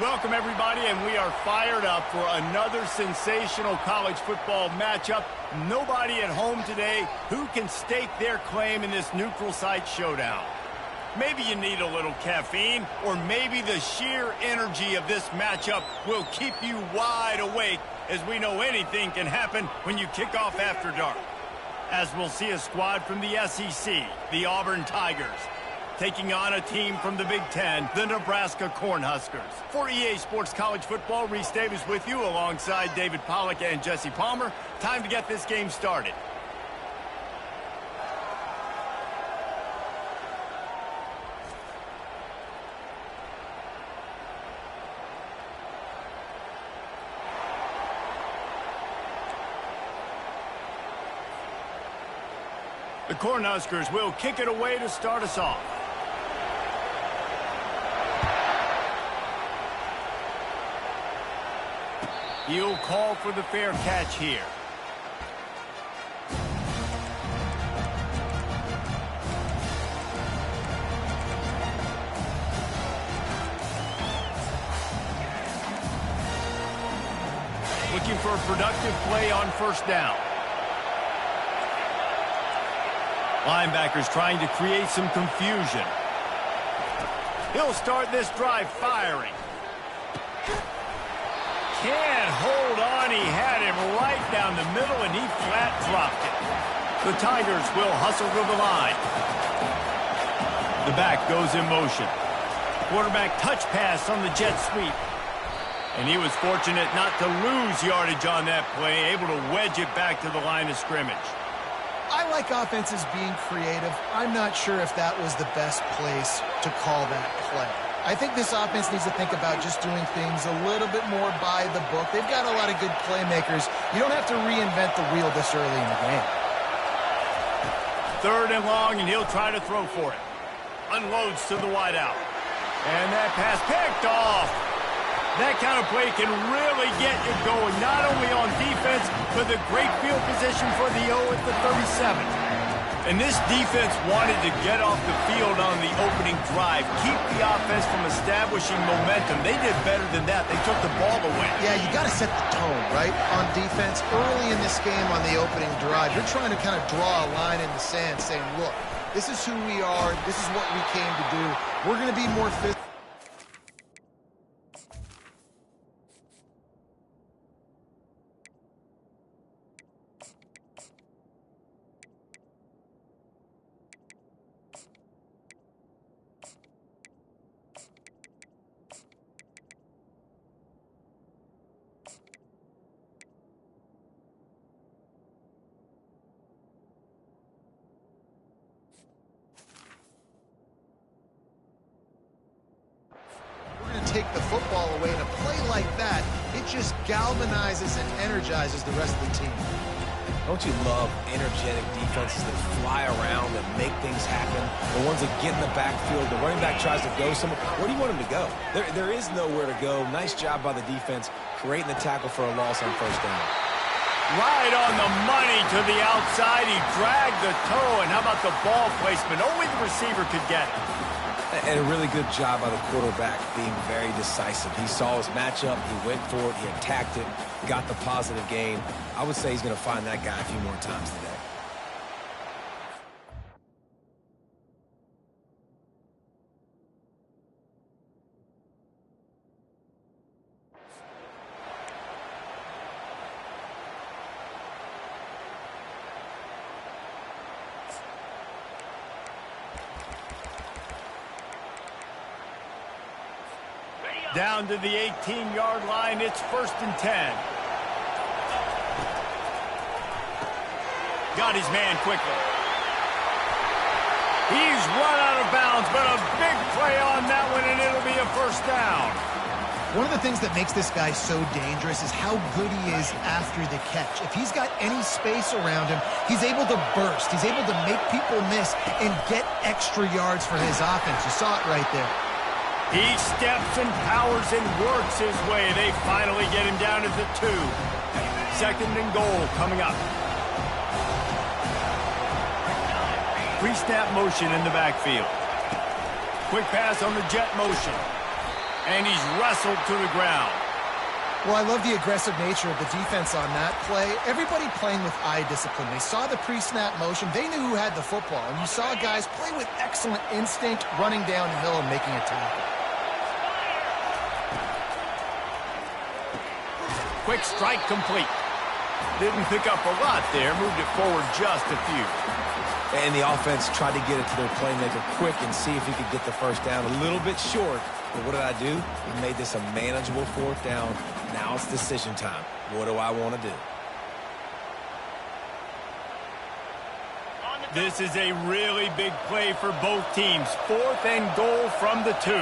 Welcome, everybody, and we are fired up for another sensational college football matchup. Nobody at home today who can stake their claim in this neutral site showdown. Maybe you need a little caffeine, or maybe the sheer energy of this matchup will keep you wide awake, as we know anything can happen when you kick off after dark. As we'll see a squad from the SEC, the Auburn Tigers, taking on a team from the Big Ten, the Nebraska Cornhuskers. For EA Sports College Football, Reese Davis with you alongside David Pollack and Jesse Palmer. Time to get this game started. The Cornhuskers will kick it away to start us off. He'll call for the fair catch here. Looking for a productive play on first down. Linebackers trying to create some confusion. He'll start this drive firing. Can't hold on. He had him right down the middle, and he flat dropped it. The Tigers will hustle to the line. The back goes in motion. Quarterback touch pass on the jet sweep. And he was fortunate not to lose yardage on that play, able to wedge it back to the line of scrimmage. I like offenses being creative. I'm not sure if that was the best place to call that play. I think this offense needs to think about just doing things a little bit more by the book. They've got a lot of good playmakers. You don't have to reinvent the wheel this early in the game. Third and long, and he'll try to throw for it. Unloads to the wideout. And that pass picked off. That kind of play can really get you going, not only on defense, but the great field position for the O at the 37. And this defense wanted to get off the field on the opening drive, keep the offense from establishing momentum. They did better than that. They took the ball away. Yeah, you got to set the tone, right, on defense. Early in this game on the opening drive, you're trying to kind of draw a line in the sand saying, look, this is who we are. This is what we came to do. We're going to be more physical. Take the football away, and a play like that, it just galvanizes and energizes the rest of the team. Don't you love energetic defenses that fly around and make things happen? The ones that get in the backfield, the running back tries to go somewhere. Where do you want him to go? There is nowhere to go. Nice job by the defense, creating the tackle for a loss on first down. Right on the money to the outside. He dragged the toe, and how about the ball placement? Only the receiver could get it. And a really good job by the quarterback being very decisive. He saw his matchup, he went for it, he attacked it, got the positive gain. I would say he's going to find that guy a few more times today. Down to the 18-yard line, it's 1st and 10. Got his man quickly. He's run out of bounds, but a big play on that one, and it'll be a first down. One of the things that makes this guy so dangerous is how good he is after the catch. If he's got any space around him, he's able to burst. He's able to make people miss and get extra yards for his offense. You saw it right there. He steps and powers and works his way. They finally get him down at the 2. 2nd and goal coming up. Pre-snap motion in the backfield. Quick pass on the jet motion. And he's wrestled to the ground. Well, I love the aggressive nature of the defense on that play. Everybody playing with eye discipline. They saw the pre-snap motion. They knew who had the football. And you saw guys play with excellent instinct, running downhill and making a tackle. Quick strike complete. Didn't pick up a lot there. Moved it forward just a few. And the offense tried to get it to their playmaker quick and see if he could get the first down. A little bit short. But what did I do? I made this a manageable fourth down. Now it's decision time. What do I want to do? This is a really big play for both teams. 4th and goal from the 2.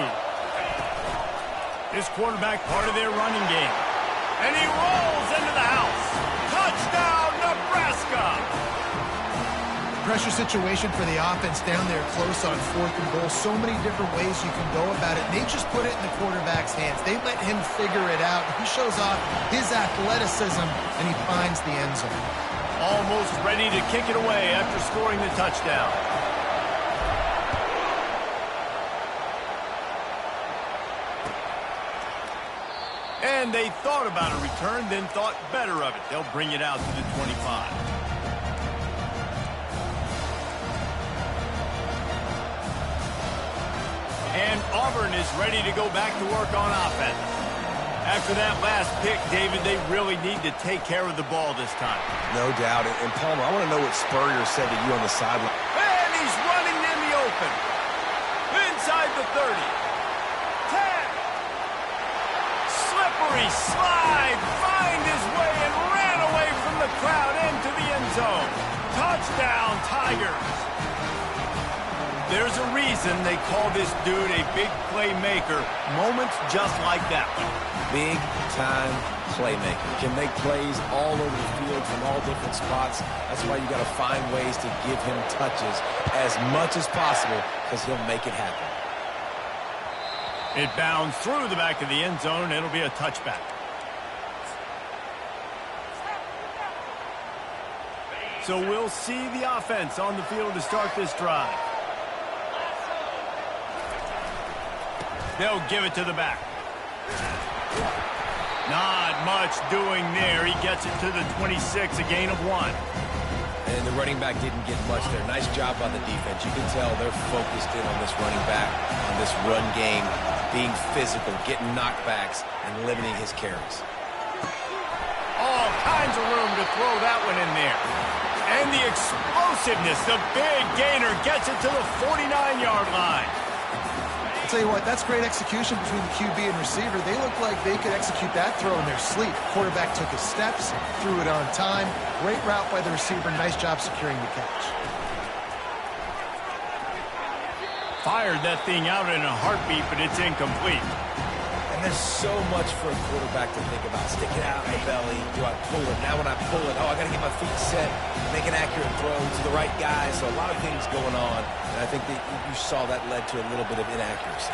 This quarterback part of their running game. And he rolls into the house. Touchdown, Nebraska! Pressure situation for the offense down there close on 4th and goal. So many different ways you can go about it. They just put it in the quarterback's hands. They let him figure it out. He shows off his athleticism, and he finds the end zone. Almost ready to kick it away after scoring the touchdown. And they thought about a return, then thought better of it. They'll bring it out to the 25. And Auburn is ready to go back to work on offense. After that last pick, David, they really need to take care of the ball this time. No doubt. And Palmer, I want to know what Spurrier said to you on the sideline. And he's running in the open. Inside the 30. 10. Slippery slide. Find his way and ran away from the crowd into the end zone. Touchdown, Tigers. There's a reason they call this dude a big playmaker. Moments just like that one. Big-time playmaker. Can make plays all over the field from all different spots. That's why you got to find ways to give him touches as much as possible because he'll make it happen. It bounds through the back of the end zone. It'll be a touchback. So we'll see the offense on the field to start this drive. They'll give it to the back. Not much doing there. He gets it to the 26, a gain of 1. And the running back didn't get much there. Nice job by the defense. You can tell they're focused in on this running back, on this run game, being physical, getting knockbacks, and limiting his carries. All kinds of room to throw that one in there. And the explosiveness, the big gainer gets it to the 49-yard line. Tell you what, that's great execution between the QB and receiver. They look like they could execute that throw in their sleep. Quarterback took his steps, threw it on time. Great route by the receiver. Nice job securing the catch. Fired that thing out in a heartbeat, but it's incomplete. And there's so much for a quarterback to think about. Stick it out in the belly. Do I pull it? Now when I pull it, I got to get my feet set, make an accurate throw to the right guy. So a lot of things going on. And I think that you saw that led to a little bit of inaccuracy.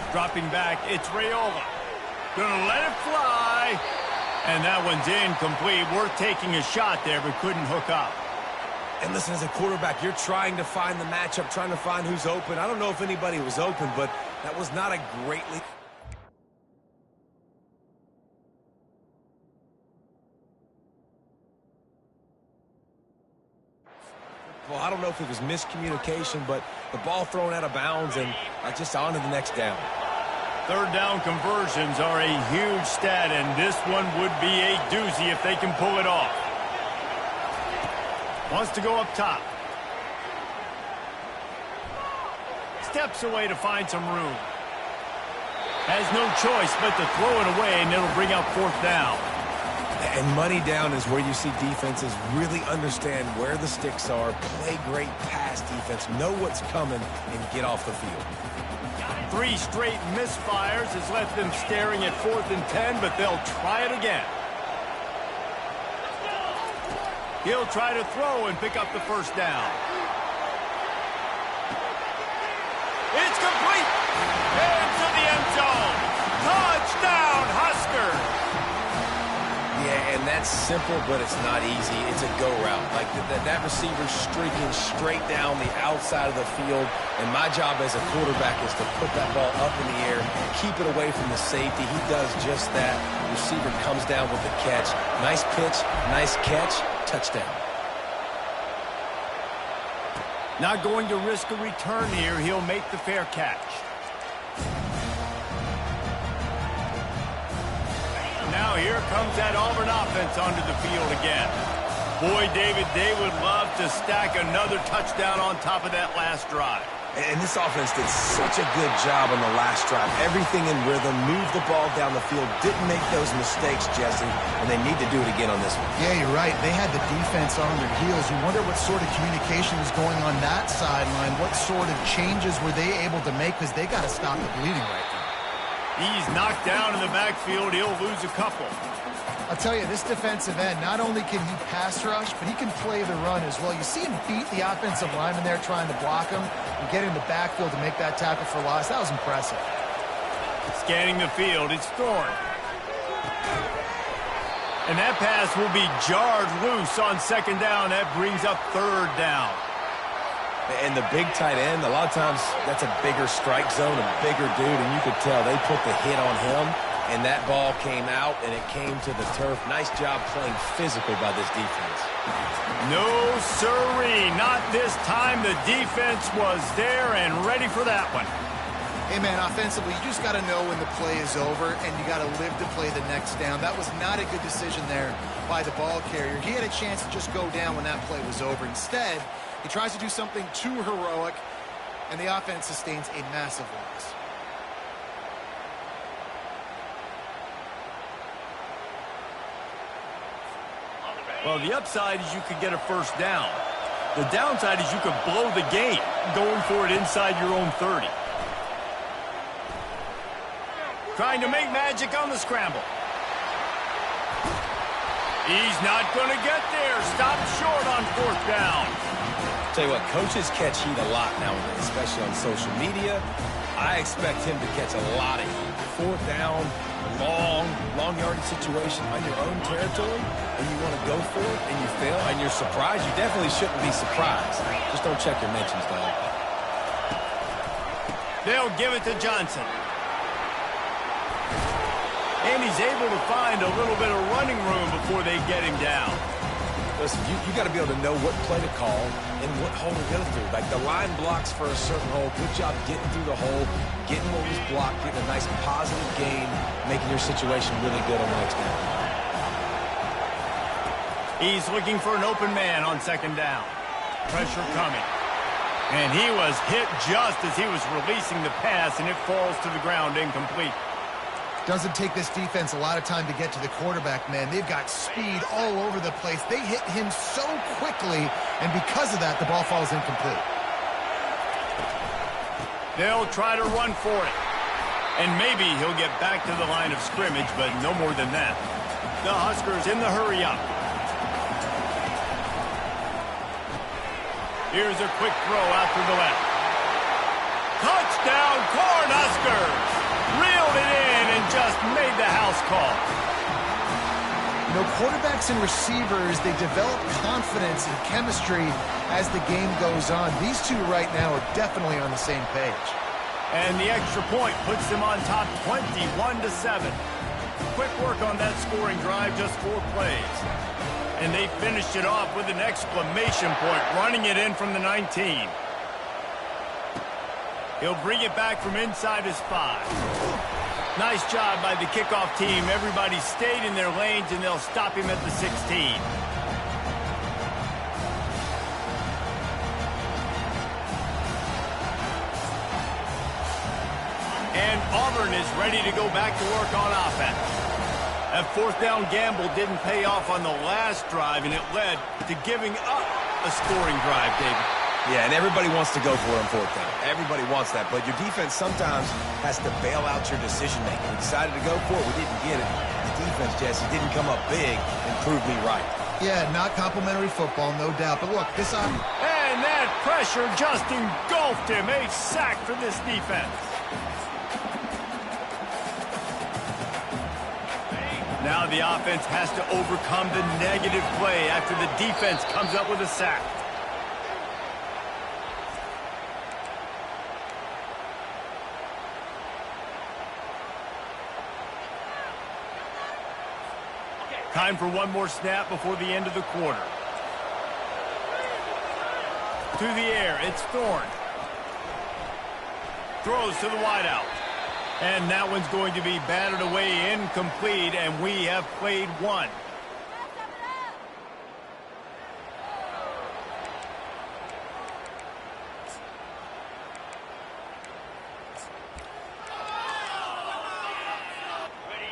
Dropping back, it's Raiola. Gonna let it fly. And that one's incomplete. Worth taking a shot there, but couldn't hook up. And listen, as a quarterback, you're trying to find the matchup, trying to find who's open. I don't know if anybody was open, but that was not a greatly... Well, I don't know if it was miscommunication, but the ball thrown out of bounds and just on to the next down. Third down conversions are a huge stat, and this one would be a doozy if they can pull it off. Wants to go up top. Steps away to find some room. Has no choice but to throw it away, and it'll bring up 4th down. And money down is where you see defenses really understand where the sticks are, play great pass defense, know what's coming, and get off the field. 3 straight misfires has left them staring at 4th and 10, but they'll try it again. He'll try to throw and pick up the first down. It's complete. Into the end zone. Touchdown, Huskers. Yeah, and that It's simple, but it's not easy. It's a go route. Like that receiver's streaking straight down the outside of the field, and my job as a quarterback is to put that ball up in the air, keep it away from the safety. He does just that. The receiver comes down with the catch. Nice pitch, nice catch, touchdown. Not going to risk a return here. He'll make the fair catch. Now here comes that Auburn offense onto the field again. Boy, David, they would love to stack another touchdown on top of that last drive. And this offense did such a good job on the last drive. Everything in rhythm, moved the ball down the field, didn't make those mistakes, Jesse, and they need to do it again on this one. Yeah, you're right. They had the defense on their heels. You wonder what sort of communication was going on that sideline. What sort of changes were they able to make, because they got to stop the bleeding right now. He's knocked down in the backfield. He'll lose a couple. I'll tell you, this defensive end, not only can he pass rush, but he can play the run as well. You see him beat the offensive lineman there trying to block him and get in the backfield to make that tackle for loss. That was impressive. Scanning the field, it's Thorne. And that pass will be jarred loose on second down. That brings up third down. And the big tight end, a lot of times that's a bigger strike zone, a bigger dude, and you could tell they put the hit on him, and that ball came out, and it came to the turf. Nice job playing physical by this defense. No, sirree, not this time. The defense was there and ready for that one. Hey, man, offensively, you just got to know when the play is over, and you got to live to play the next down. That was not a good decision there by the ball carrier. He had a chance to just go down when that play was over. Instead, he tries to do something too heroic, and the offense sustains a massive loss. Well, the upside is you could get a first down. The downside is you could blow the game going for it inside your own 30. Trying to make magic on the scramble. He's not going to get there. Stopped short on fourth down. Tell you what, coaches catch heat a lot nowadays, especially on social media. I expect him to catch a lot of heat. Fourth down, long yardage situation on your own territory, and you want to go for it, and you fail, and you're surprised. You definitely shouldn't be surprised. Just don't check your mentions, dog. They'll give it to Johnson. And he's able to find a little bit of running room before they get him down. Listen, you got to be able to know what play to call and what hole to go through. Like the line blocks for a certain hole. Good job getting through the hole, getting what was blocked, getting a nice positive gain, making your situation really good on the next down. He's looking for an open man on second down. Pressure coming. And he was hit just as he was releasing the pass, and it falls to the ground incomplete. Doesn't take this defense a lot of time to get to the quarterback, man. They've got speed all over the place. They hit him so quickly, and because of that, the ball falls incomplete. They'll try to run for it. And maybe he'll get back to the line of scrimmage, but no more than that. The Huskers in the hurry up. Here's a quick throw out to the left. Touchdown, Cornhuskers! Reeled it in and just made the house call. You know, quarterbacks and receivers, they develop confidence and chemistry as the game goes on. These two right now are definitely on the same page. And the extra point puts them on top 21-7. Quick work on that scoring drive, just 4 plays. And they finished it off with an exclamation point, running it in from the 19. He'll bring it back from inside his 5. Nice job by the kickoff team. Everybody stayed in their lanes, and they'll stop him at the 16. And Auburn is ready to go back to work on offense. That fourth down gamble didn't pay off on the last drive, and it led to giving up a scoring drive, David. Yeah, and everybody wants to go for it on fourth down. Everybody wants that, but your defense sometimes has to bail out your decision-making. We decided to go for it. We didn't get it. The defense, Jesse, didn't come up big and prove me right. Yeah, not complimentary football, no doubt. But look, this on. And that pressure just engulfed him. A sack for this defense. Now the offense has to overcome the negative play after the defense comes up with a sack. Time for one more snap before the end of the quarter. To the air, it's Thorne. Throws to the wideout. And that one's going to be batted away incomplete, and we have played one.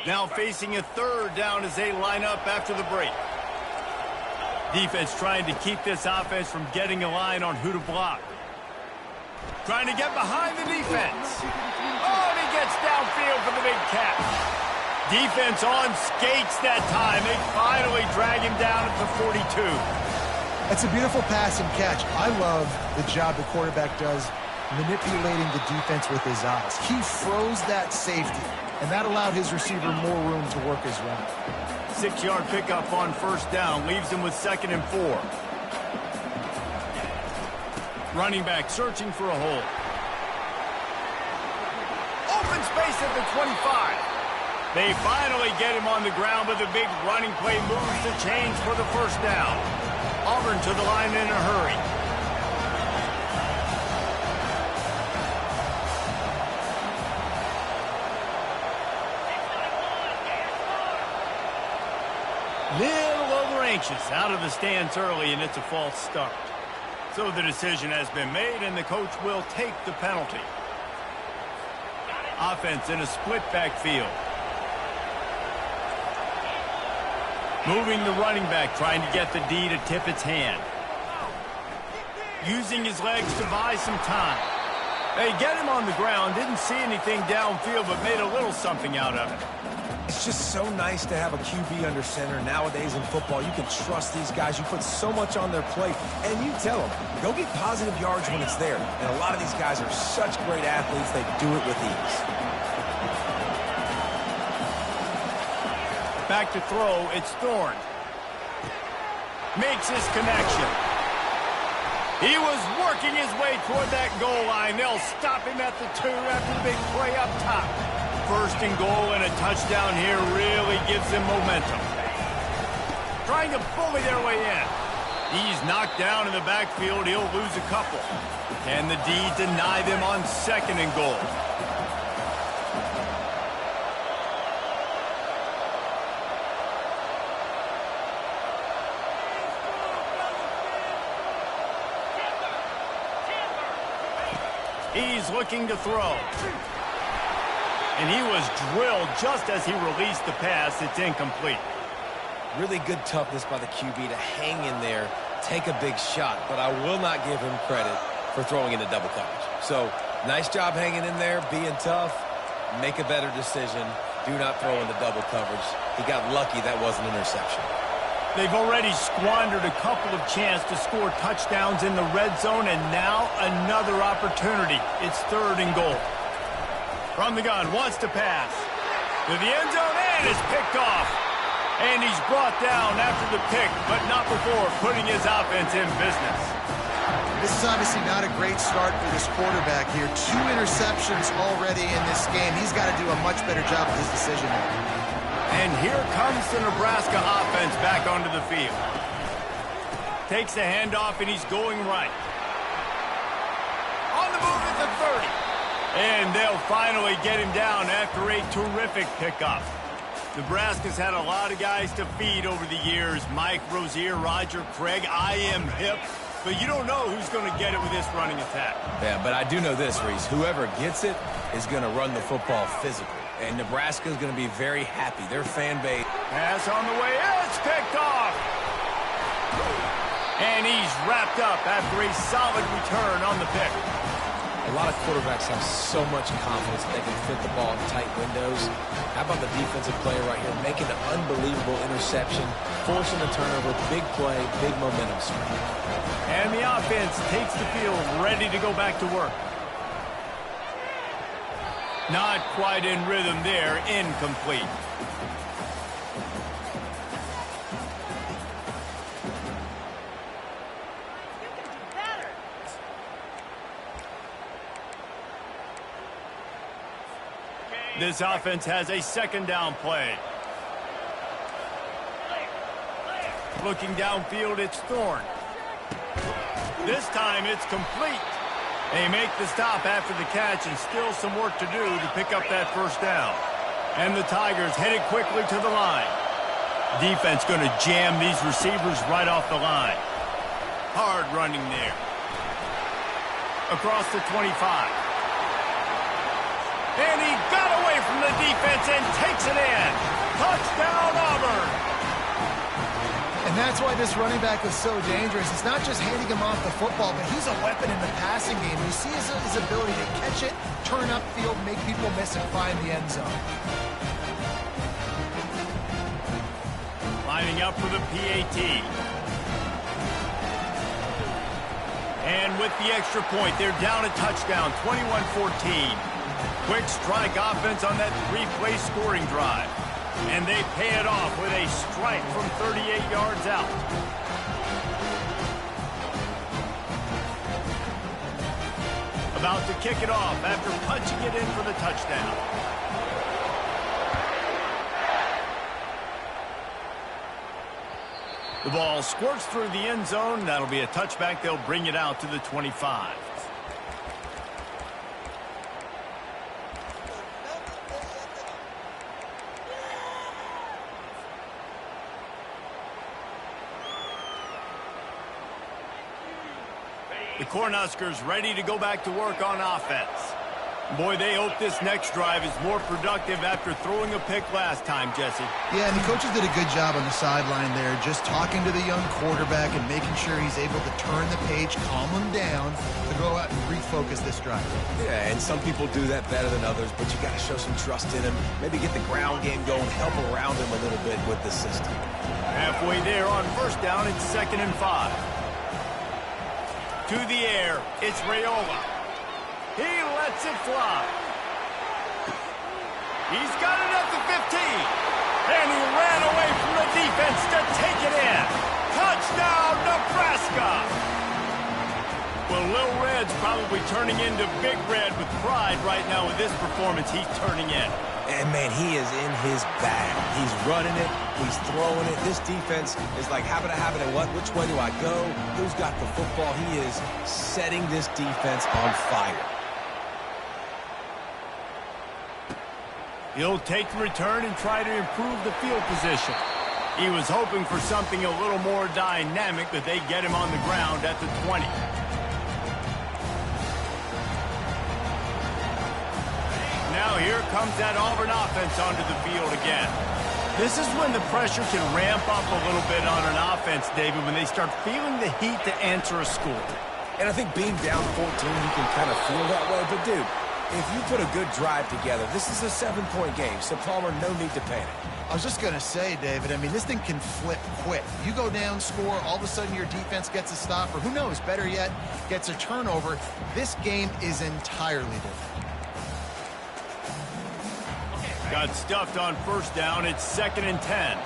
Now facing a third down as they line up after the break. Defense trying to keep this offense from getting a line on who to block. Trying to get behind the defense. Oh, and he gets downfield for the big catch. Defense on skates that time. They finally drag him down at the 42. That's a beautiful pass and catch. I love the job the quarterback does manipulating the defense with his eyes. He froze that safety, and that allowed his receiver more room to work his route. 6-yard pickup on first down. Leaves him with 2nd and 4. Running back searching for a hole. Open space at the 25. They finally get him on the ground, but the big running play moves the chains for the first down. Auburn to the line in a hurry. Little over anxious, out of the stance early, and it's a false start. So the decision has been made, and the coach will take the penalty. Offense in a split backfield. Moving the running back, trying to get the D to tip its hand. Using his legs to buy some time. They get him on the ground, didn't see anything downfield, but made a little something out of it. It's just so nice to have a QB under center. Nowadays in football, you can trust these guys. You put so much on their plate, and you tell them, go get positive yards when it's there. And a lot of these guys are such great athletes, they do it with ease. Back to throw, it's Thorne. Makes his connection. He was working his way toward that goal line. They'll stop him at the 2 after the big play up top. 1st and goal, and a touchdown here really gives them momentum. Trying to bully their way in. He's knocked down in the backfield. He'll lose a couple. Can the D deny them on 2nd and goal? He's looking to throw. And he was drilled just as he released the pass. It's incomplete. Really good toughness by the QB to hang in there, take a big shot, but I will not give him credit for throwing into double coverage. So, nice job hanging in there, being tough, make a better decision, do not throw into double coverage. He got lucky that wasn't an interception. They've already squandered a couple of chances to score touchdowns in the red zone, and now another opportunity. It's 3rd and goal. From the gun, wants to pass. To the end zone, and is picked off. And he's brought down after the pick, but not before putting his offense in business. This is obviously not a great start for this quarterback here. 2 interceptions already in this game. He's got to do a much better job with his decision-making. And here comes the Nebraska offense back onto the field. Takes the handoff, and he's going right. On the move at the 30. And they'll finally get him down after a terrific pickup. Nebraska's had a lot of guys to feed over the years. Mike Rozier, Roger Craig. I am hip. But you don't know who's going to get it with this running attack. Yeah, but I do know this, Reese. Whoever gets it is going to run the football physically. And Nebraska's going to be very happy. Their fan base. Pass on the way. It's picked off. And he's wrapped up after a solid return on the pick. A lot of quarterbacks have so much confidence that they can fit the ball in tight windows. How about the defensive player right here making an unbelievable interception, forcing a turnover, big play, big momentum swing. And the offense takes the field, ready to go back to work. Not quite in rhythm there, incomplete. This offense has a second down play. Looking downfield, it's Thorne. This time it's complete. They make the stop after the catch and still some work to do to pick up that first down. And the Tigers headed quickly to the line. Defense going to jam these receivers right off the line. Hard running there. Across the 25. And he got away from the defense and takes it in. Touchdown, Auburn. And that's why this running back was so dangerous. It's not just handing him off the football, but he's a weapon in the passing game. You see his ability to catch it, turn upfield, make people miss, and find the end zone. Lining up for the PAT. And with the extra point, they're down a touchdown, 21-14. Quick strike offense on that three-play scoring drive. And they pay it off with a strike from 38 yards out. About to kick it off after punching it in for the touchdown. The ball squirts through the end zone. That'll be a touchback. They'll bring it out to the 25. The Cornhuskers ready to go back to work on offense. Boy, they hope this next drive is more productive after throwing a pick last time, Jesse. Yeah, and the coaches did a good job on the sideline there, just talking to the young quarterback and making sure he's able to turn the page, calm him down, to go out and refocus this drive. Yeah, and some people do that better than others, but you got to show some trust in him. Maybe get the ground game going, help around him a little bit with the system. Halfway there on first down, it's 2nd and 5. To the air, it's Raiola. He lets it fly. He's got it at the 15. And he ran away from the defense to take it in. Touchdown, Nebraska. Well, Lil Red's probably turning into Big Red with pride right now with this performance he's turning in. And, man, he is in his bag. He's running it. He's throwing it. This defense is like, habit, and what? Which way do I go? Who's got the football? He is setting this defense on fire. He'll take the return and try to improve the field position. He was hoping for something a little more dynamic, but they get him on the ground at the 20. Now here comes that Auburn offense onto the field again. This is when the pressure can ramp up a little bit on an offense, David, when they start feeling the heat to answer a score. And I think being down 14, you can kind of feel that way. But, dude, if you put a good drive together, this is a 7-point game, so Palmer, no need to panic. I was just going to say, David, I mean, this thing can flip quick. You go down, score, all of a sudden your defense gets a stop, or who knows, better yet, gets a turnover. This game is entirely different. Got stuffed on first down. It's 2nd and 10.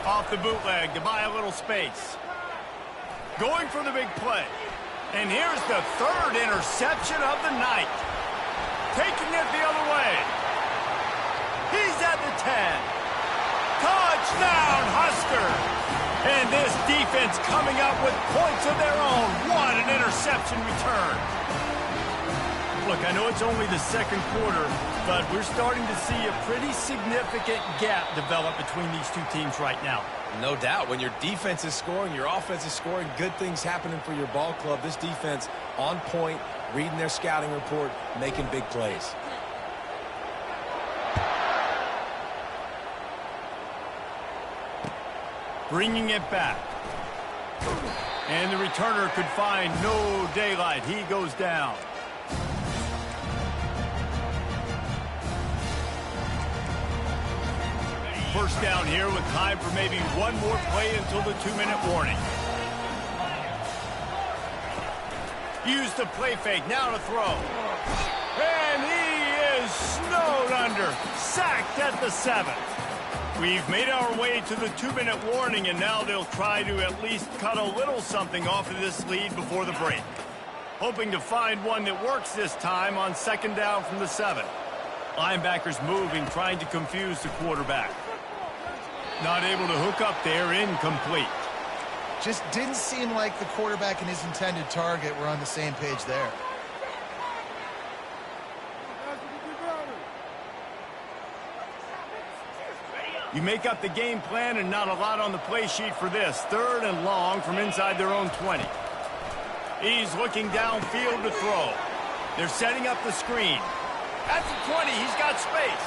Off the bootleg to buy a little space. Going for the big play. And here's the 3rd interception of the night. Taking it the other way. He's at the 10. Touchdown, Husker. And this defense coming up with points of their own. What an interception return. Look, I know it's only the second quarter, but we're starting to see a pretty significant gap develop between these two teams right now. No doubt. When your defense is scoring, your offense is scoring, good things happening for your ball club. This defense on point, reading their scouting report, making big plays. Bringing it back. And the returner could find no daylight. He goes down. First down here with time for maybe one more play until the 2-minute warning. Use the play fake, now to throw. And he is snowed under, sacked at the 7th. We've made our way to the 2-minute warning, and now they'll try to at least cut a little something off of this lead before the break. Hoping to find one that works this time on second down from the 7. Linebackers moving, trying to confuse the quarterback. Not able to hook up there, incomplete. Just didn't seem like the quarterback and his intended target were on the same page there. You make up the game plan and not a lot on the play sheet for this. 3rd and long from inside their own 20. He's looking downfield to throw. They're setting up the screen. At the 20, he's got space.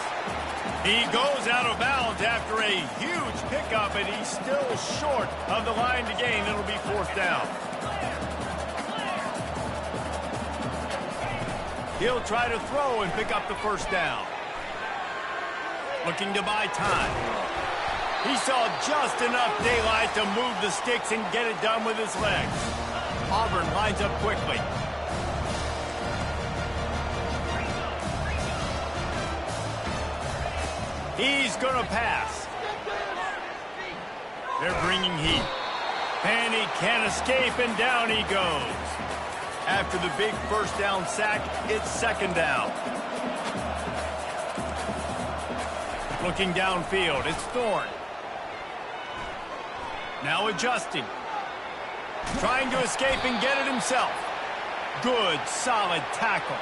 He goes out of bounds after a huge pickup, and he's still short of the line to gain. It'll be 4th down. He'll try to throw and pick up the 1st down. Looking to buy time. He saw just enough daylight to move the sticks and get it done with his legs. Auburn lines up quickly. He's going to pass. They're bringing heat. And he can't escape, and down he goes. After the big 1st down sack, it's 2nd down. Looking downfield, it's Thorne. Now adjusting. Trying to escape and get it himself. Good, solid tackle.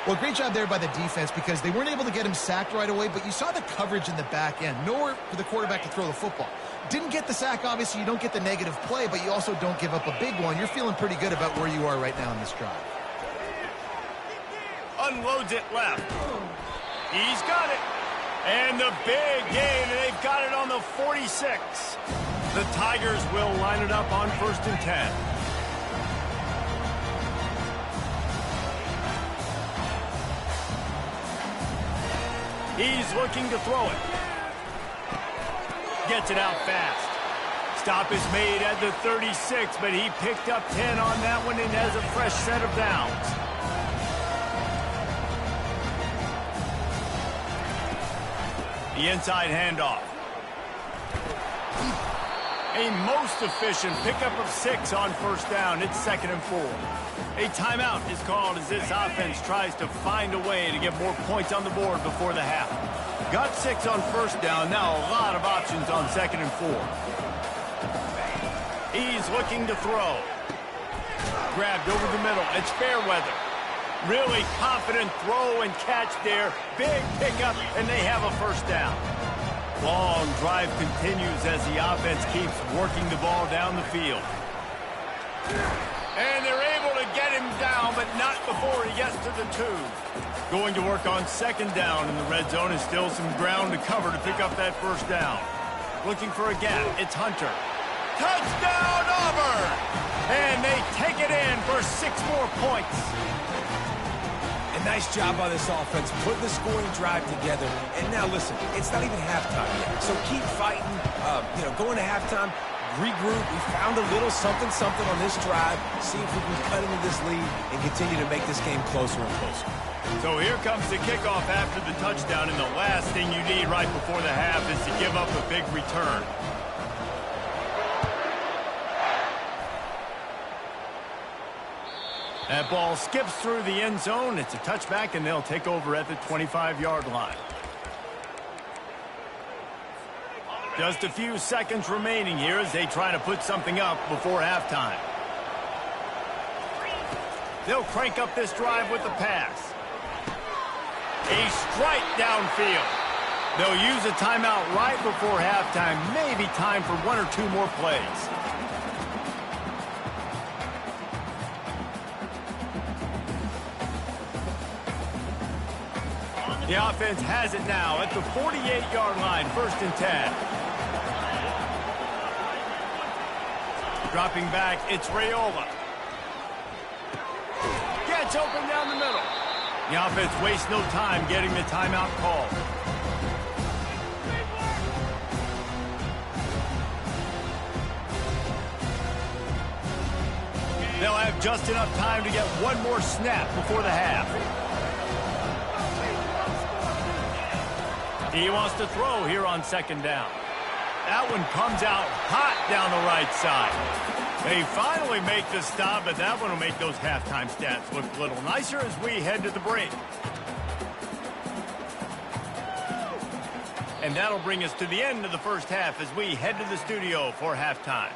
Well, great job there by the defense because they weren't able to get him sacked right away, but you saw the coverage in the back end. Nowhere for the quarterback to throw the football. Didn't get the sack, obviously. You don't get the negative play, but you also don't give up a big one. You're feeling pretty good about where you are right now in this drive. Unloads it left. He's got it. And the big gain, and they've got it on the 46. The Tigers will line it up on 1st and 10. He's looking to throw it. Gets it out fast. Stop is made at the 36, but he picked up 10 on that one and has a fresh set of downs. The inside handoff. A most efficient pickup of 6 on 1st down. It's 2nd and 4. A timeout is called as this offense tries to find a way to get more points on the board before the half. Got 6 on 1st down. Now a lot of options on 2nd and 4. He's looking to throw. Grabbed over the middle. It's Fairweather. Really confident throw and catch there. Big pickup, and they have a 1st down. Long drive continues as the offense keeps working the ball down the field. And they're able to get him down, but not before he gets to the 2. Going to work on 2nd down in the red zone is still some ground to cover to pick up that 1st down. Looking for a gap. It's Hunter. Touchdown, Auburn! And they take it in for 6 more points. Nice job by this offense, putting the scoring drive together. And now, listen, it's not even halftime yet. So keep fighting, going to halftime, regroup. We found a little something on this drive. See if we can cut into this lead and continue to make this game closer and closer. So here comes the kickoff after the touchdown, and the last thing you need right before the half is to give up a big return. That ball skips through the end zone. It's a touchback, and they'll take over at the 25-yard line. Just a few seconds remaining here as they try to put something up before halftime. They'll crank up this drive with the pass. A strike downfield. They'll use a timeout right before halftime. Maybe time for 1 or 2 more plays. The offense has it now at the 48-yard line, 1st and 10. Dropping back, it's Raiola. Gets open down the middle. The offense wastes no time getting the timeout called. They'll have just enough time to get 1 more snap before the half. He wants to throw here on 2nd down. That one comes out hot down the right side. They finally make the stop, but that one will make those halftime stats look a little nicer as we head to the break. And that'll bring us to the end of the first half as we head to the studio for halftime.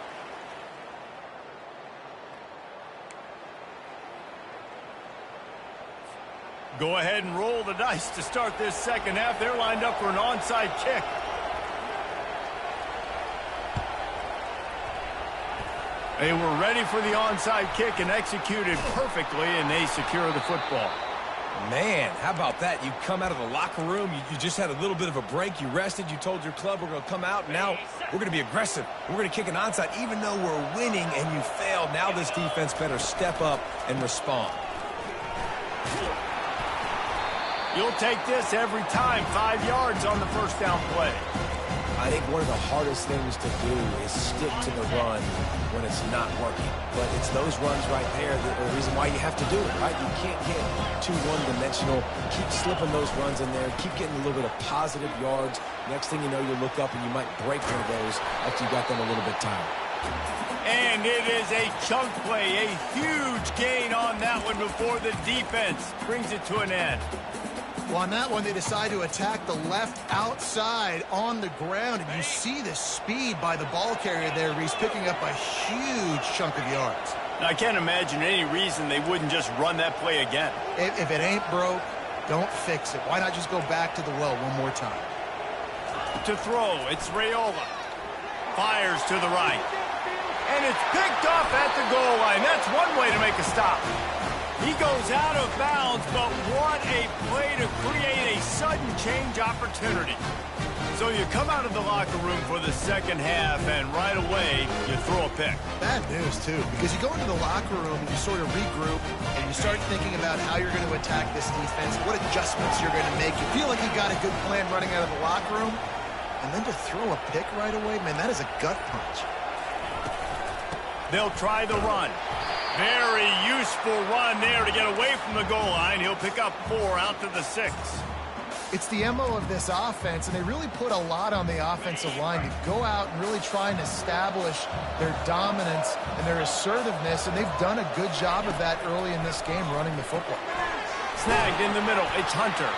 Go ahead and roll the dice to start this second half. They're lined up for an onside kick. They were ready for the onside kick and executed perfectly, and they secure the football. Man, how about that? You come out of the locker room, you just had a little bit of a break, you rested, you told your club we're going to come out, and now we're going to be aggressive. We're going to kick an onside, even though we're winning and you failed. Now this defense better step up and respond. You'll take this every time. 5 yards on the first down play. I think one of the hardest things to do is stick to the run when it's not working. But it's those runs right there that are the reason why you have to do it, right? You can't get too one-dimensional. Keep slipping those runs in there. Keep getting a little bit of positive yards. Next thing you know, you look up and you might break one of those after you got them a little bit tired. And it is a chunk play, a huge gain on that one before the defense brings it to an end. Well, on that one, they decide to attack the left outside on the ground, and you see the speed by the ball carrier there, Reese, picking up a huge chunk of yards. Now, I can't imagine any reason they wouldn't just run that play again. If it ain't broke, don't fix it. Why not just go back to the well one more time? To throw, it's Raiola. Fires to the right. And it's picked off at the goal line. That's one way to make a stop. He goes out of bounds, but what a play to create a sudden change opportunity. So you come out of the locker room for the second half, and right away, you throw a pick. Bad news, too, because you go into the locker room and you sort of regroup, and you start thinking about how you're going to attack this defense, what adjustments you're going to make. You feel like you got a good plan running out of the locker room, and then to throw a pick right away, man, that is a gut punch. They'll try the run. Very useful run there to get away from the goal line. He'll pick up 4 out to the 6. It's the MO of this offense, and they really put a lot on the offensive line to go out and really try and establish their dominance and their assertiveness, and they've done a good job of that early in this game running the football. Snagged in the middle. It's Hunter.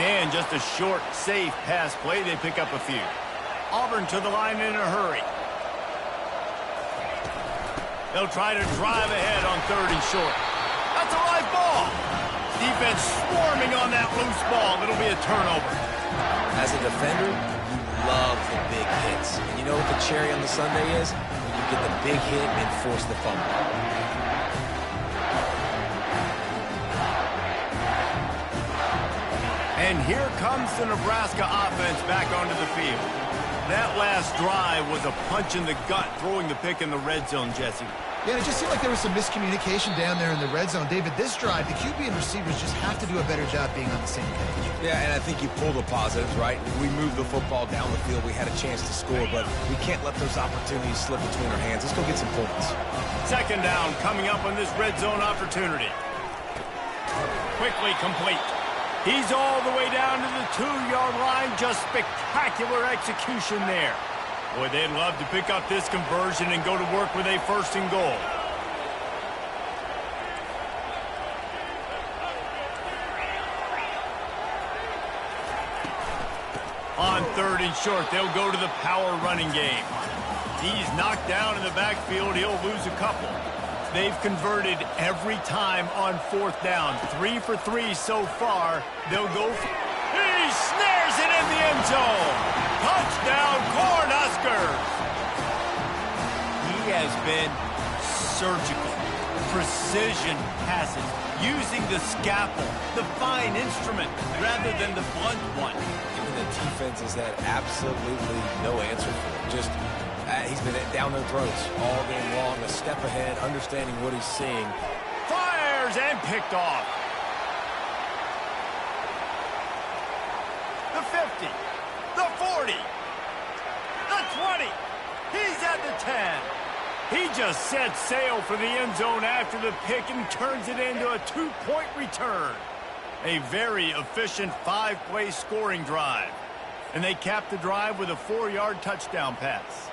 And just a short, safe pass play. They pick up a few. Auburn to the line in a hurry. They'll try to drive ahead on 3rd and short. That's a live ball. Defense swarming on that loose ball. It'll be a turnover. As a defender, you love the big hits. And you know what the cherry on the sundae is? When you get the big hit and force the fumble. And here comes the Nebraska offense back onto the field. That last drive was a punch in the gut, throwing the pick in the red zone, Jesse. Yeah, it just seemed like there was some miscommunication down there in the red zone. David, this drive, the QB and receivers just have to do a better job being on the same page. Yeah, and I think you pull the positives, right? We moved the football down the field. We had a chance to score, but we can't let those opportunities slip between our hands. Let's go get some points. 2nd down coming up on this red zone opportunity. Quickly complete. He's all the way down to the 2-yard line. Just spectacular execution there. Boy, they'd love to pick up this conversion and go to work with a 1st and goal. On 3rd and short, they'll go to the power running game. He's knocked down in the backfield. He'll lose a couple. They've converted every time on 4th down. 3 for 3 so far. They'll go for... He snares it in the end zone. Touchdown, Cornhuskers. He has been surgical. Precision passes. Using the scalpel, the fine instrument, rather than the blunt one. Even the defense has had absolutely no answer for it. Just... he's been down their throats all game long, a step ahead, understanding what he's seeing. Fires and picked off. The 50, the 40, the 20. He's at the 10. He just set sail for the end zone after the pick and turns it into a 2-point return. A very efficient 5-play scoring drive. And they cap the drive with a 4-yard touchdown pass.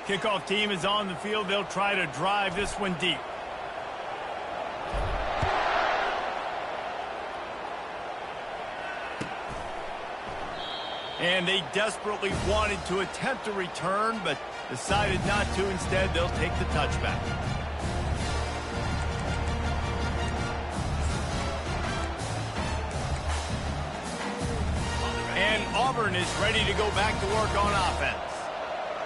Kickoff team is on the field. They'll try to drive this one deep. And they desperately wanted to attempt a return, but decided not to. Instead, they'll take the touchback. And Auburn is ready to go back to work on offense.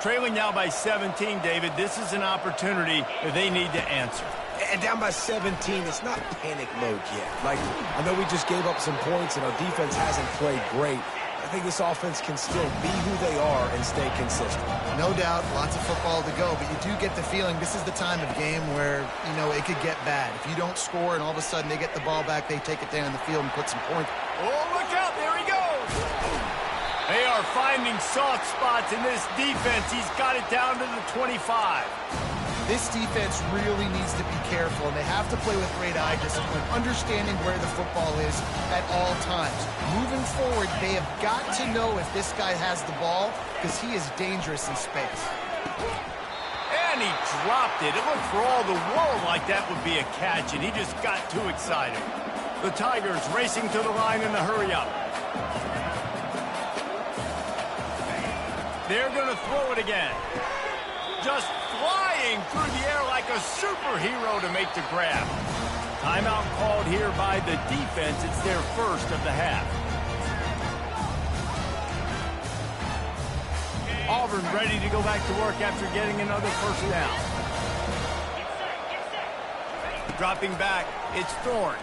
Trailing now by 17, David. This is an opportunity that they need to answer. And down by 17, it's not panic mode yet. Like, I know we just gave up some points and our defense hasn't played great. I think this offense can still be who they are and stay consistent. No doubt, lots of football to go, but you do get the feeling this is the time of game where, you know, it could get bad. If you don't score and all of a sudden they get the ball back, they take it down the field and put some points. Oh, look out, there he goes! They are finding soft spots in this defense. He's got it down to the 25. This defense really needs to be careful, and they have to play with great eye discipline, understanding where the football is at all times. Moving forward, they have got to know if this guy has the ball, because he is dangerous in space. And he dropped it. It looked for all the world like that would be a catch, and he just got too excited. The Tigers racing to the line in the hurry-up. They're going to throw it again. Just flying through the air like a superhero to make the grab. Timeout called here by the defense. It's their first of the half. Auburn ready to go back to work after getting another first down. Dropping back, it's Thorne.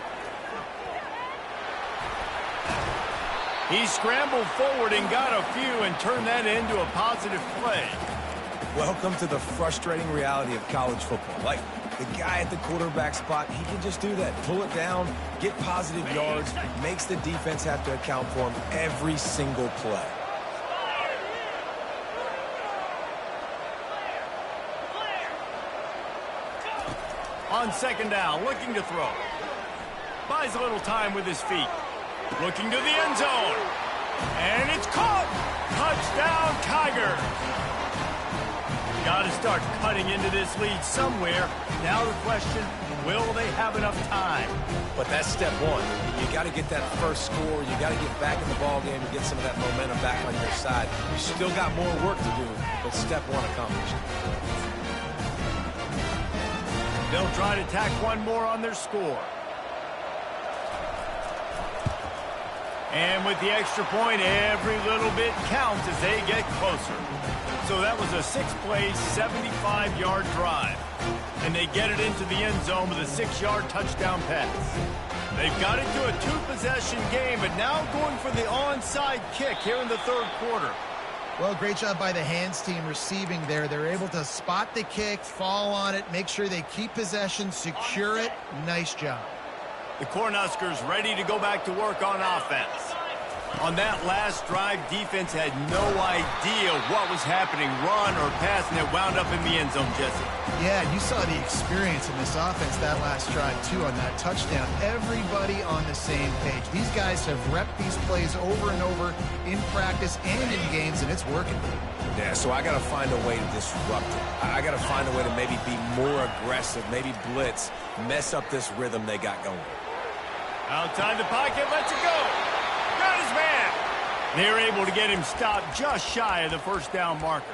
He scrambled forward and got a few and turned that into a positive play. Welcome to the frustrating reality of college football. Like, the guy at the quarterback spot, he can just do that. Pull it down, get positive yards, makes the defense have to account for him every single play. On second down, looking to throw. Buys a little time with his feet. Looking to the end zone. And it's caught! Touchdown, Tigers! Got to start cutting into this lead somewhere. Now the question, will they have enough time? But that's step one. You got to get that first score. You got to get back in the ball game and get some of that momentum back on your side. You still got more work to do, but step one accomplished. They'll try to tack one more on their score. And with the extra point, every little bit counts as they get closer. So that was a 6-play, 75-yard drive. And they get it into the end zone with a 6-yard touchdown pass. They've got it to a 2-possession game, but now going for the onside kick here in the third quarter. Well, great job by the hands team receiving there. They're able to spot the kick, fall on it, make sure they keep possession, secure it. Nice job. The Cornhuskers ready to go back to work on offense. On that last drive, defense had no idea what was happening, run or pass, and it wound up in the end zone, Jesse. Yeah, you saw the experience in this offense that last drive, too, on that touchdown. Everybody on the same page. These guys have repped these plays over and over in practice and in games, and it's working. Yeah, so I got to find a way to disrupt it. I got to find a way to maybe be more aggressive, maybe blitz, mess up this rhythm they got going. Outside the pocket, lets it go. Got his man. They're able to get him stopped just shy of the first down marker.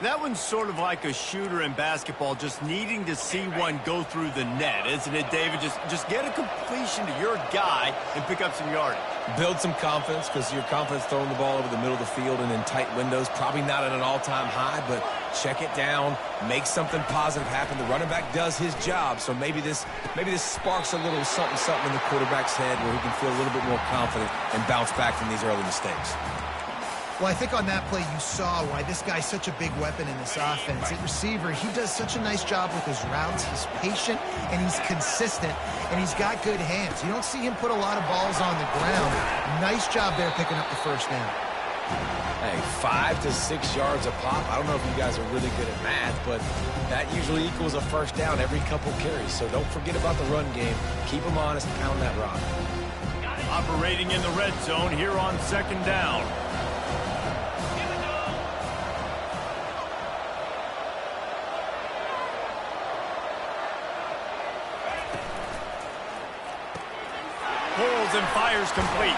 That one's sort of like a shooter in basketball, just needing to see one go through the net, isn't it, David? Just get a completion to your guy and pick up some yardage. Build some confidence, because your confidence throwing the ball over the middle of the field and in tight windows, probably not at an all-time high, but check it down, make something positive happen. The running back does his job, so maybe this sparks a little something in the quarterback's head where he can feel a little bit more confident and bounce back from these early mistakes. Well, I think on that play you saw why this guy's such a big weapon in this offense. At receiver, he does such a nice job with his routes. He's patient, and he's consistent, and he's got good hands. You don't see him put a lot of balls on the ground. Nice job there picking up the first down. Hey, 5 to 6 yards a pop. I don't know if you guys are really good at math, but that usually equals a first down every couple carries. So don't forget about the run game. Keep them honest, pound that rock. Operating in the red zone here on second down. pulls and fires complete.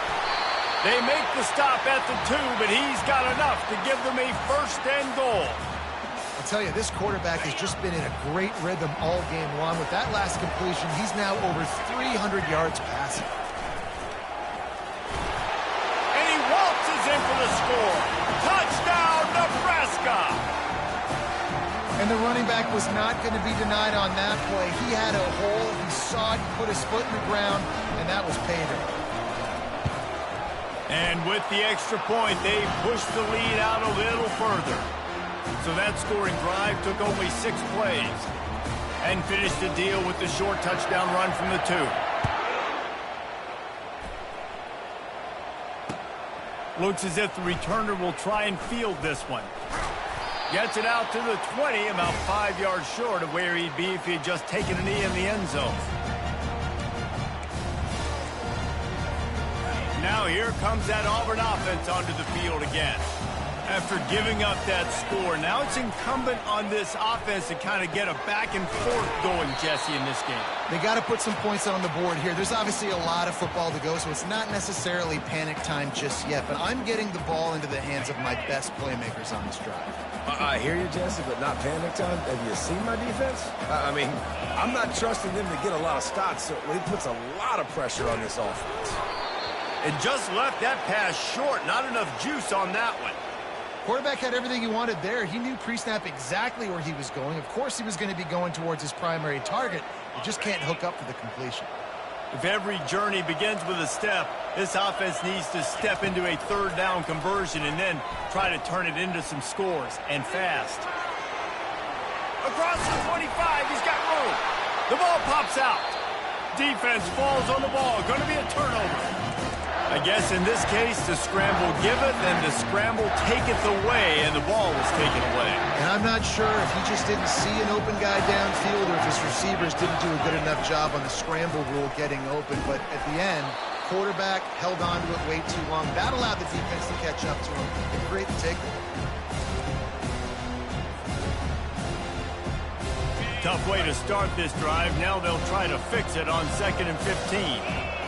They make the stop at the 2, but he's got enough to give them a first and goal. I'll tell you, this quarterback has just been in a great rhythm all game long. With that last completion, he's now over 300 yards passing. And he waltzes in for the score. Touchdown, Nebraska! And the running back was not going to be denied on that play. He had a hole, he saw it, put his foot in the ground, and that was pay dirt. And with the extra point, they pushed the lead out a little further. So that scoring drive took only 6 plays and finished the deal with the short touchdown run from the 2. Looks as if the returner will try and field this one. Gets it out to the 20, about 5 yards short of where he'd be if he had just taken a knee in the end zone. Now here comes that Auburn offense onto the field again. After giving up that score, now it's incumbent on this offense to kind of get a back and forth going, Jesse, in this game. They got to put some points on the board here. There's obviously a lot of football to go, so it's not necessarily panic time just yet, but I'm getting the ball into the hands of my best playmakers on this drive. I hear you, Jesse, but not panic time. Have you seen my defense? I mean, I'm not trusting them to get a lot of stops, so it puts a lot of pressure on this offense. And just left that pass short. Not enough juice on that one. Quarterback had everything he wanted there. He knew pre-snap exactly where he was going. Of course he was going to be going towards his primary target. He just can't hook up for the completion. If every journey begins with a step, this offense needs to step into a third down conversion and then try to turn it into some scores, and fast. Across the 25, he's got room. The ball pops out. Defense falls on the ball. Going to be a turnover. I guess in this case, the scramble giveth and the scramble taketh away, and the ball was taken away. And I'm not sure if he just didn't see an open guy downfield or if his receivers didn't do a good enough job on the scramble rule getting open. But at the end, quarterback held on to it way too long. That allowed the defense to catch up to him and create the takeaway. Tough way to start this drive. Now they'll try to fix it on 2nd and 15.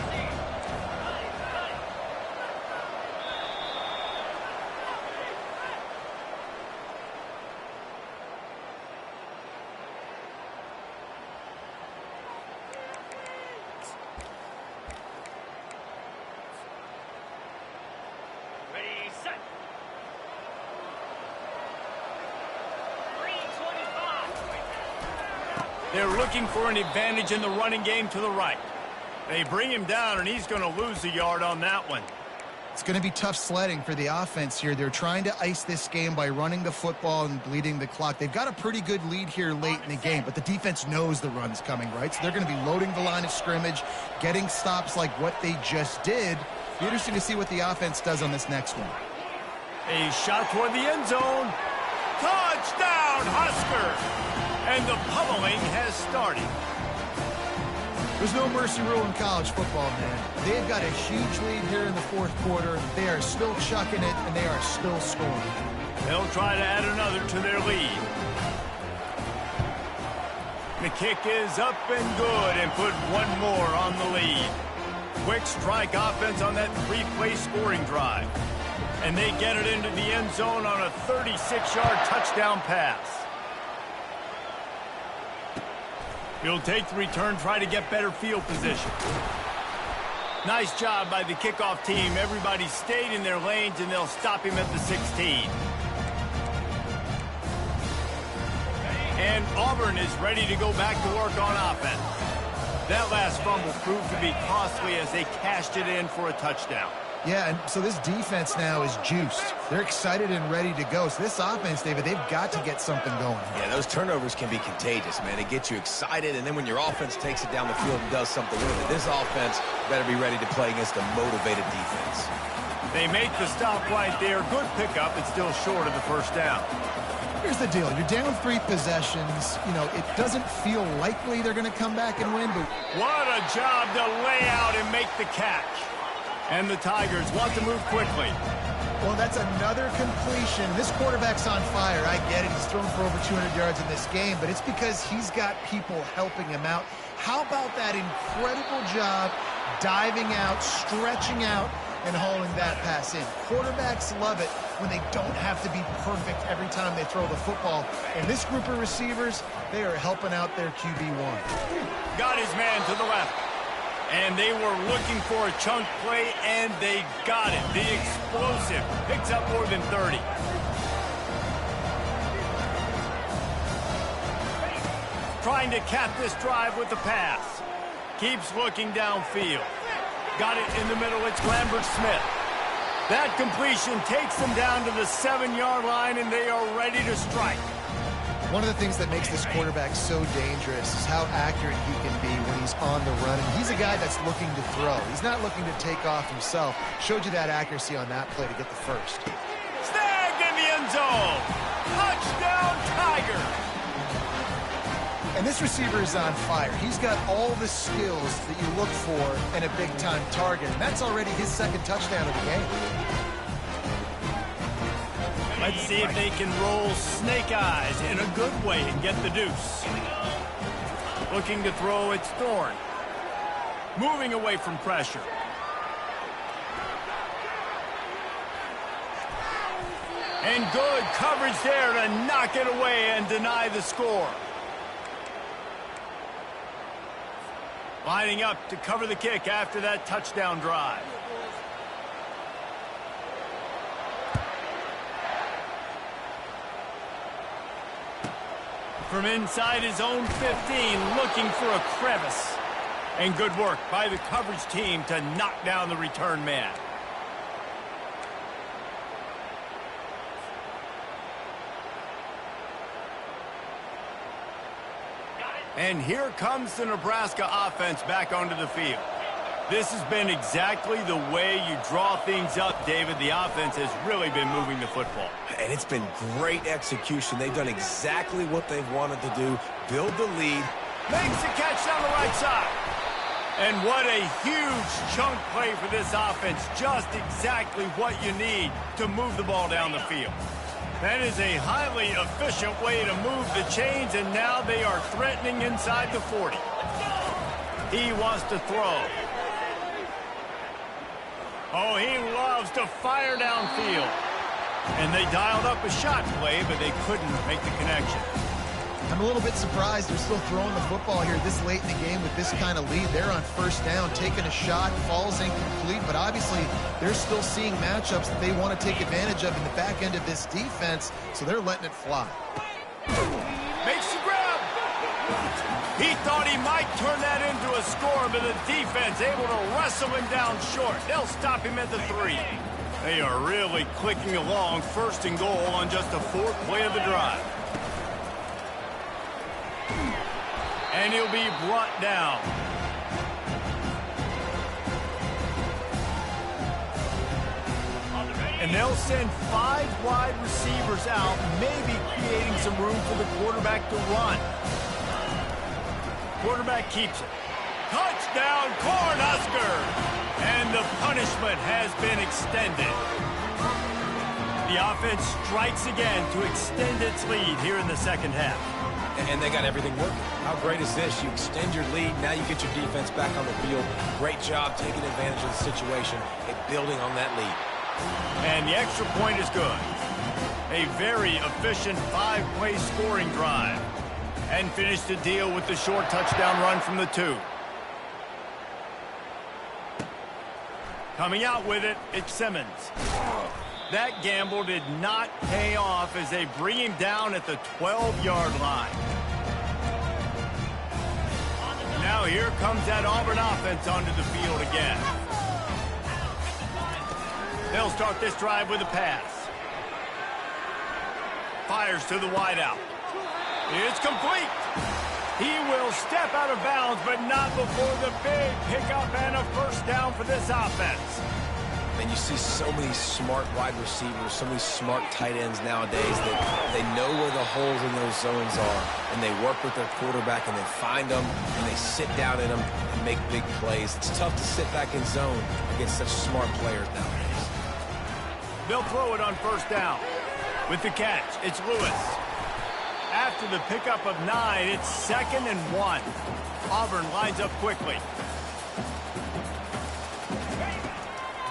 They're looking for an advantage in the running game to the right. They bring him down, and he's going to lose a yard on that one. It's going to be tough sledding for the offense here. They're trying to ice this game by running the football and bleeding the clock. They've got a pretty good lead here late in the game, but the defense knows the run's coming, right? So they're going to be loading the line of scrimmage, getting stops like what they just did. Be interesting to see what the offense does on this next one. A shot toward the end zone. Touchdown, Husker! And the pummeling has started. There's no mercy rule in college football, man. They've got a huge lead here in the 4th quarter. They are still chucking it, and they are still scoring. They'll try to add another to their lead. The kick is up and good, and put one more on the lead. Quick strike offense on that 3-play scoring drive. And they get it into the end zone on a 36-yard touchdown pass. He'll take the return, try to get better field position. Nice job by the kickoff team. Everybody stayed in their lanes, and they'll stop him at the 16. And Auburn is ready to go back to work on offense. That last fumble proved to be costly as they cashed it in for a touchdown. Yeah, and so this defense now is juiced. They're excited and ready to go. So this offense, David, they've got to get something going. Yeah, those turnovers can be contagious, man. It gets you excited, and then when your offense takes it down the field and does something with it, this offense better be ready to play against a motivated defense. They make the stop right there. Good pickup. It's still short of the first down. Here's the deal. You're down 3 possessions. You know, it doesn't feel likely they're going to come back and win, but what a job to lay out and make the catch. And the Tigers want to move quickly. Well, that's another completion. This quarterback's on fire. I get it. He's thrown for over 200 yards in this game, but it's because he's got people helping him out. How about that incredible job diving out, stretching out, and hauling that pass in. Quarterbacks love it when they don't have to be perfect every time they throw the football. And this group of receivers, they are helping out their QB1. Got his man to the left. And they were looking for a chunk play, and they got it. The explosive picks up more than 30. Trying to cap this drive with the pass. Keeps looking downfield. Got it in the middle. It's Lambert Smith. That completion takes them down to the 7-yard line, and they are ready to strike. One of the things that makes this quarterback so dangerous is how accurate he can be when he's on the run. And he's a guy that's looking to throw. He's not looking to take off himself. Showed you that accuracy on that play to get the first. Snagged in the end zone. Touchdown, Tiger. And this receiver is on fire. He's got all the skills that you look for in a big-time target. And that's already his second touchdown of the game. Let's see if they can roll snake eyes in a good way and get the deuce. Looking to throw, it's Thorne. Moving away from pressure. And good coverage there to knock it away and deny the score. Lining up to cover the kick after that touchdown drive. From inside his own 15, looking for a crevice. And good work by the coverage team to knock down the return man. And here comes the Nebraska offense back onto the field. This has been exactly the way you draw things up, David. The offense has really been moving the football. And it's been great execution. They've done exactly what they've wanted to do. Build the lead. Makes the catch down the right side. And what a huge chunk play for this offense. Just exactly what you need to move the ball down the field. That is a highly efficient way to move the chains, and now they are threatening inside the 40. He wants to throw. Oh, he loves to fire downfield. And they dialed up a shot play, but they couldn't make the connection. I'm a little bit surprised they're still throwing the football here this late in the game with this kind of lead. They're on first down, taking a shot, falls incomplete, but obviously they're still seeing matchups that they want to take advantage of in the back end of this defense, so they're letting it fly. Makes the grab. He thought he might turn that into a score, but the defense able to wrestle him down short. They'll stop him at the 3. They are really clicking along, first and goal on just the 4th play of the drive. And he'll be brought down. And they'll send 5 wide receivers out, maybe creating some room for the quarterback to run. Quarterback keeps it. Touchdown, Cornhusker! And the punishment has been extended. The offense strikes again to extend its lead here in the second half. And they got everything working. How great is this? You extend your lead, now you get your defense back on the field. Great job taking advantage of the situation and building on that lead. And the extra point is good. A very efficient 5-play scoring drive. And finish the deal with the short touchdown run from the 2. Coming out with it, it's Simmons. That gamble did not pay off as they bring him down at the 12-yard line. Now here comes that Auburn offense onto the field again. They'll start this drive with a pass. Fires to the wideout. It's complete. He will step out of bounds, but not before the big pickup and a first down for this offense. And you see so many smart wide receivers, so many smart tight ends nowadays that they know where the holes in those zones are, and they work with their quarterback, and they find them, and they sit down in them and make big plays. It's tough to sit back in zone against such smart players nowadays. They'll throw it on first down. With the catch, it's Lewis. After the pickup of 9, it's 2nd and 1. Auburn lines up quickly.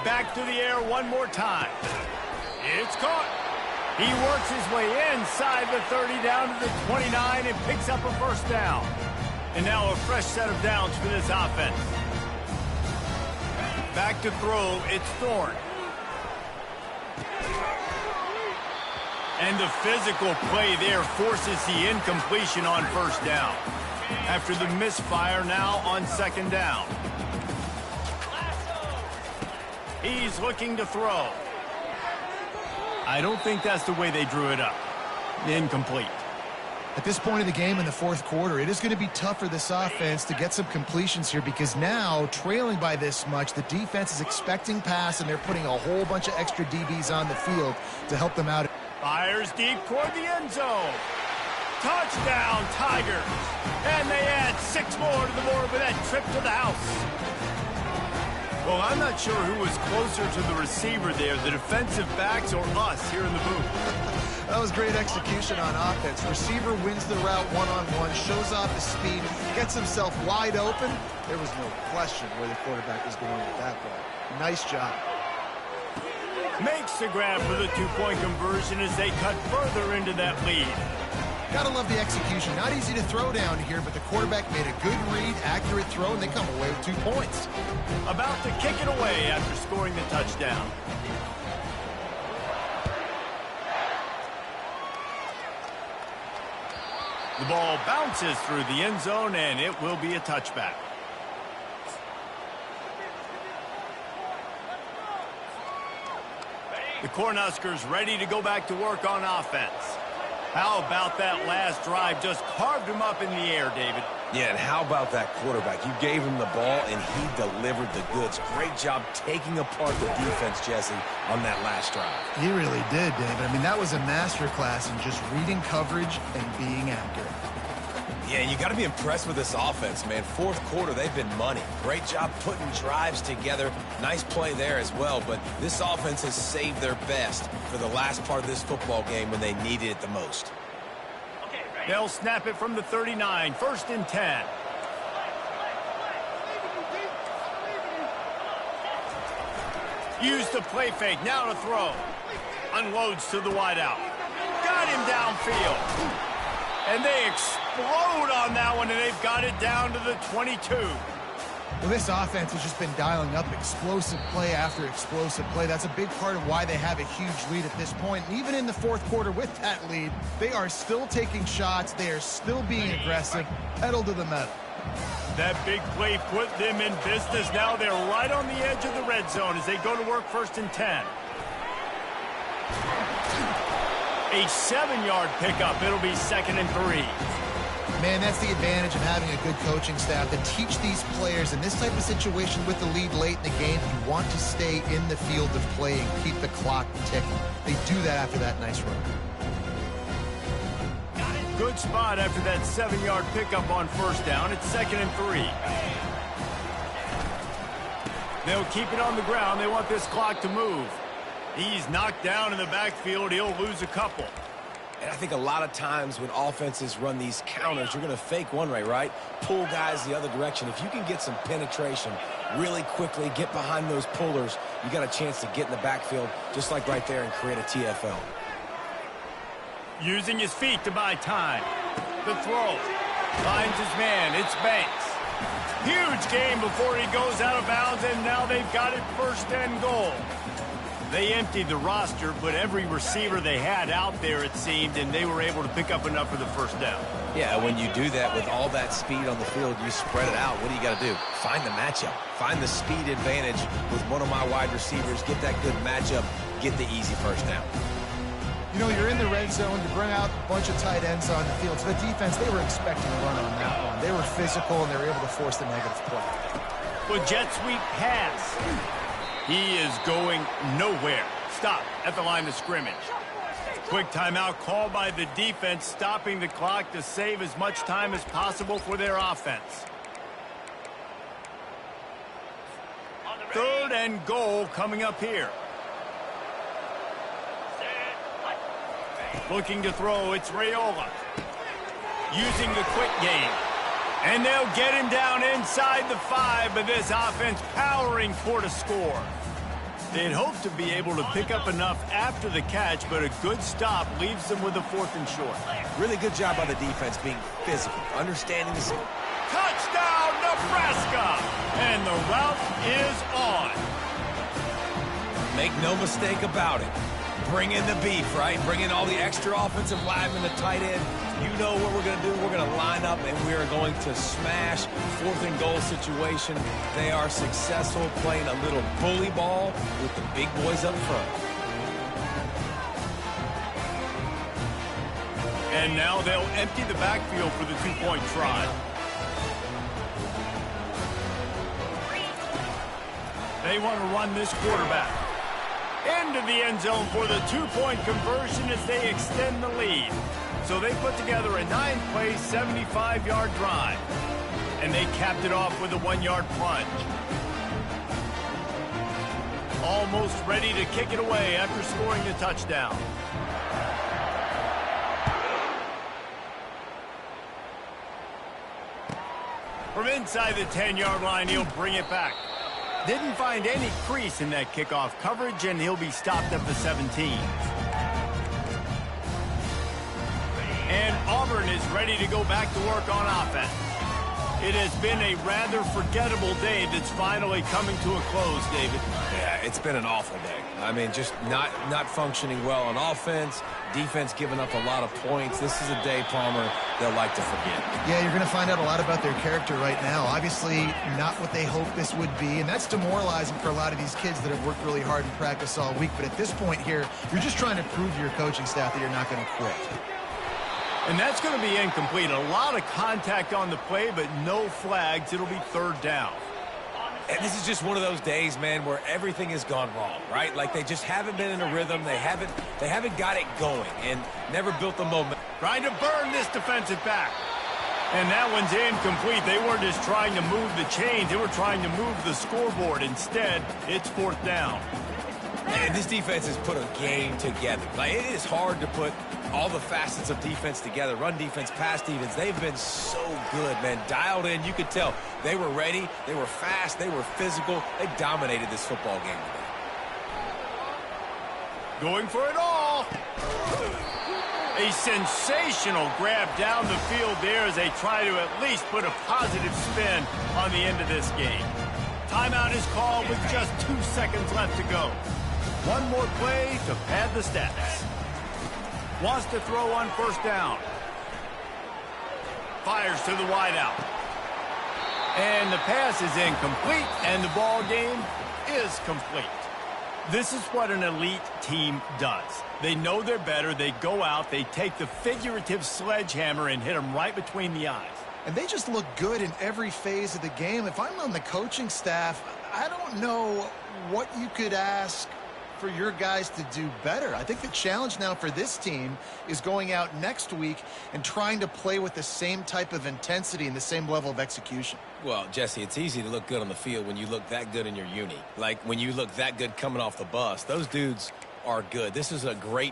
Back to the air one more time. It's caught. He works his way inside the 30 down to the 29 and picks up a first down. And now a fresh set of downs for this offense. Back to throw, it's Thorne. And the physical play there forces the incompletion on first down. After the misfire, now on second down. He's looking to throw. I don't think that's the way they drew it up. Incomplete. At this point of the game in the fourth quarter, it is going to be tough for this offense to get some completions here because now, trailing by this much, the defense is expecting pass, and they're putting a whole bunch of extra DBs on the field to help them out. Fires deep toward the end zone. Touchdown, Tigers. And they add 6 more to the board with that trip to the house. Well, I'm not sure who was closer to the receiver there, the defensive backs or us here in the booth. That was great execution on offense. Receiver wins the route one-on-one, shows off his speed, gets himself wide open. There was no question where the quarterback was going with that ball. Nice job. Makes the grab for the 2-point conversion as they cut further into that lead. Gotta love the execution. Not easy to throw down here, but the quarterback made a good read, accurate throw, and they come away with 2 points. About to kick it away after scoring the touchdown. The ball bounces through the end zone, and it will be a touchback. The Cornhuskers ready to go back to work on offense. How about that last drive? Just carved him up in the air, David. Yeah, and how about that quarterback? You gave him the ball, and he delivered the goods. Great job taking apart the defense, Jesse, on that last drive. He really did, David. I mean, that was a masterclass in just reading coverage and being accurate. Yeah, you got to be impressed with this offense, man. Fourth quarter, they've been money. Great job putting drives together. Nice play there as well, but this offense has saved their best for the last part of this football game when they needed it the most. They'll snap it from the 39, 1st and 10. Use the play fake, now to throw. Unloads to the wideout. Got him downfield. And they explode on that one, and they've got it down to the 22. Well, this offense has just been dialing up explosive play after explosive play. That's a big part of why they have a huge lead at this point. And even in the fourth quarter with that lead, they are still taking shots. They are still being aggressive, pedal to the metal. That big play put them in business. Now they're right on the edge of the red zone as they go to work 1st and 10. A 7-yard pickup. It'll be 2nd and 3. Man, that's the advantage of having a good coaching staff to teach these players in this type of situation with the lead late in the game. You want to stay in the field of play and keep the clock ticking. They do that after that nice run. Good spot after that 7-yard pickup on 1st down. It's 2nd and 3. They'll keep it on the ground. They want this clock to move. He's knocked down in the backfield. He'll lose a couple. And I think a lot of times when offenses run these counters, you're going to fake one way, right? Pull guys the other direction. If you can get some penetration really quickly, get behind those pullers, you got a chance to get in the backfield, just like right there, and create a TFL. Using his feet to buy time. The throw. Finds his man. It's Banks. Huge game before he goes out of bounds, and now they've got it 1st and goal. They emptied the roster, but every receiver they had out there, it seemed, and they were able to pick up enough for the 1st down. Yeah, when you do that with all that speed on the field, you spread it out. What do you got to do? Find the matchup. Find the speed advantage with one of my wide receivers. Get that good matchup. Get the easy 1st down. You know, you're in the red zone. You bring out a bunch of tight ends on the field. So the defense, they were expecting a run on that one. They were physical, and they were able to force the negative play. Well, jet sweep pass. He is going nowhere. Stop at the line of scrimmage. Quick timeout called by the defense, stopping the clock to save as much time as possible for their offense. 3rd and goal coming up here. Looking to throw, it's Raiola. Using the quick game. And they'll get him down inside the 5, but this offense powering for the score. They'd hoped to be able to pick up enough after the catch, but a good stop leaves them with a 4th and short. Really good job by the defense being physical, understanding the... Touchdown, Nebraska! And the route is on. Make no mistake about it. Bring in the beef, right? Bring in all the extra offensive linemen, the tight end. You know what we're going to do. We're going to line up, and we are going to smash 4th and goal situation. They are successful playing a little bully ball with the big boys up front. And now they'll empty the backfield for the 2-point try. They want to run this quarterback into the end zone for the 2-point conversion as they extend the lead. So they put together a 9-play, 75-yard drive. And they capped it off with a 1-yard plunge. Almost ready to kick it away after scoring the touchdown. From inside the 10-yard line, he'll bring it back. Didn't find any crease in that kickoff coverage, and he'll be stopped at the 17. And Auburn is ready to go back to work on offense. It has been a rather forgettable day that's finally coming to a close, David. Yeah, it's been an awful day. I mean, just not functioning well on offense, defense giving up a lot of points. This is a day, Palmer, they'll like to forget. Yeah, you're going to find out a lot about their character right now. Obviously, not what they hoped this would be, and that's demoralizing for a lot of these kids that have worked really hard in practice all week. But at this point here, you're just trying to prove to your coaching staff that you're not going to quit. And that's going to be incomplete. A lot of contact on the play, but no flags. It'll be 3rd down. And this is just one of those days, man, where everything has gone wrong, right? Like they just haven't been in a rhythm. They haven't got it going and never built the moment. Trying to burn this defensive back. And that one's incomplete. They weren't just trying to move the chains. They were trying to move the scoreboard. Instead, it's 4th down. And this defense has put a game together. Like, it is hard to put all the facets of defense together. Run defense, pass defense. They've been so good, man. Dialed in. You could tell they were ready. They were fast. They were physical. They dominated this football game today. Going for it all. A sensational grab down the field there as they try to at least put a positive spin on the end of this game. Timeout is called with just 2 seconds left to go. One more play to pad the stats. Wants to throw on 1st down. Fires to the wideout. And the pass is incomplete, and the ball game is complete. This is what an elite team does. They know they're better. They go out. They take the figurative sledgehammer and hit them right between the eyes. And they just look good in every phase of the game. If I'm on the coaching staff, I don't know what you could ask for your guys to do better. I think the challenge now for this team is going out next week and trying to play with the same type of intensity and the same level of execution. Well, Jesse, it's easy to look good on the field when you look that good in your uni. Like when you look that good coming off the bus. Those dudes are good. This is a great